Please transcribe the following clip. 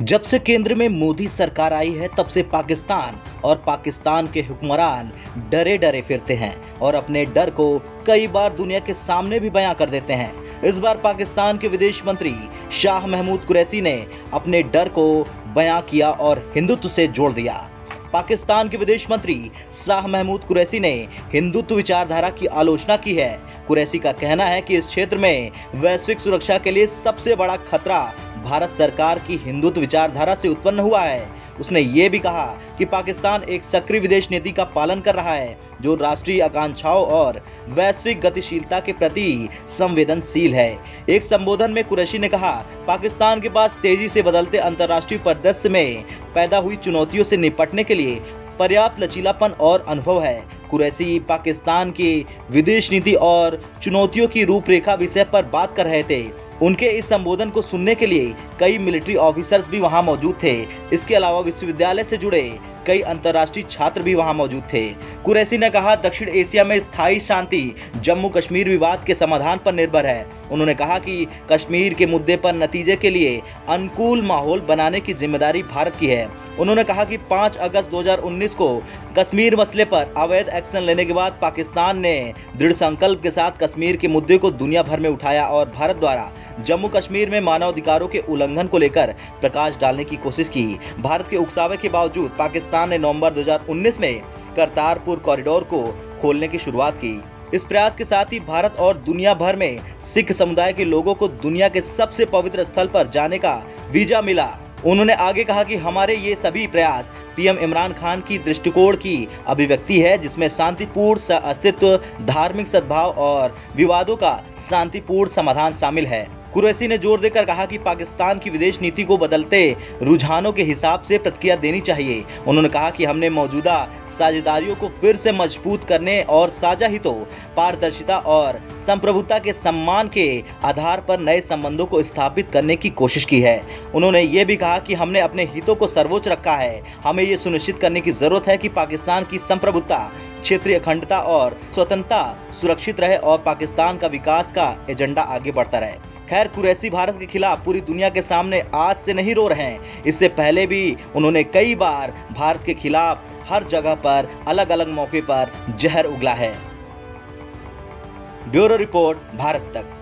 जब से केंद्र में मोदी सरकार आई है तब से पाकिस्तान और पाकिस्तान के हुक्मरान डरे डरे फिरते हैं और अपने डर को कई बार दुनिया के सामने भी बयां कर देते हैं। इस बार पाकिस्तान के विदेश मंत्री शाह महमूद कुरैशी ने अपने डर को बयां किया और हिंदुत्व से जोड़ दिया। पाकिस्तान के विदेश मंत्री शाह महमूद कुरैशी ने हिंदुत्व विचारधारा की आलोचना की है। कुरैशी का कहना है कि इस क्षेत्र में वैश्विक सुरक्षा के लिए सबसे बड़ा खतरा भारत सरकार की हिंदुत्व विचारधारा से उत्पन्न हुआ है। उसने ये भी कहा कि पाकिस्तान एक सक्रिय विदेश नीति का पालन कर रहा है जो राष्ट्रीय आकांक्षाओं और वैश्विक गतिशीलता के प्रति संवेदनशील है। एक संबोधन में कुरैशी ने कहा, पाकिस्तान के पास तेजी से बदलते अंतर्राष्ट्रीय परिदृश्य में पैदा हुई चुनौतियों से निपटने के लिए पर्याप्त लचीलापन और अनुभव है। कुरैशी पाकिस्तान की विदेश नीति और चुनौतियों की रूपरेखा विषय पर बात कर रहे थे। उनके इस संबोधन को सुनने के लिए कई मिलिट्री ऑफिसर्स भी वहां मौजूद थे। इसके अलावा विश्वविद्यालय से जुड़े कई अंतर्राष्ट्रीय छात्र भी वहां मौजूद थे। कुरैशी ने कहा, दक्षिण एशिया में स्थायी शांति जम्मू कश्मीर विवाद के समाधान पर निर्भर है। उन्होंने कहा कि कश्मीर के मुद्दे पर नतीजे के लिए अनुकूल माहौल बनाने की जिम्मेदारी भारत की है। उन्होंने कहा कि 5 अगस्त 2019 को कश्मीर मसले पर अवैध एक्शन लेने के बाद पाकिस्तान ने दृढ़ संकल्प के साथ कश्मीर के मुद्दे को दुनिया भर में उठाया और भारत द्वारा जम्मू कश्मीर में मानवाधिकारों के उल्लंघन को लेकर प्रकाश डालने की कोशिश की। भारत के उकसावे के बावजूद पाकिस्तान ने नवंबर 2019 में करतारपुर कॉरिडोर को खोलने की शुरुआत की। इस प्रयास के साथ ही भारत और दुनिया भर में सिख समुदाय के लोगों को दुनिया के सबसे पवित्र स्थल पर जाने का वीजा मिला। उन्होंने आगे कहा कि हमारे ये सभी प्रयास पीएम इमरान खान की दृष्टिकोण की अभिव्यक्ति है जिसमें शांतिपूर्ण अस्तित्व, धार्मिक सद्भाव और विवादों का शांतिपूर्ण समाधान शामिल है। कुरैशी ने जोर देकर कहा कि पाकिस्तान की विदेश नीति को बदलते रुझानों के हिसाब से प्रतिक्रिया देनी चाहिए। उन्होंने कहा कि हमने मौजूदा साझेदारियों को फिर से मजबूत करने और साझा हितों, पारदर्शिता और संप्रभुता के सम्मान के आधार पर नए संबंधों को स्थापित करने की कोशिश की है। उन्होंने ये भी कहा कि हमने अपने हितों को सर्वोच्च रखा है। हमें ये सुनिश्चित करने की जरूरत है कि पाकिस्तान की संप्रभुता, क्षेत्रीय अखंडता और स्वतंत्रता सुरक्षित रहे और पाकिस्तान का विकास का एजेंडा आगे बढ़ता रहे। खैर, कुरैशी भारत के खिलाफ पूरी दुनिया के सामने आज से नहीं रो रहे हैं। इससे पहले भी उन्होंने कई बार भारत के खिलाफ हर जगह पर अलग अलग मौके पर जहर उगला है। ब्यूरो रिपोर्ट, भारत तक।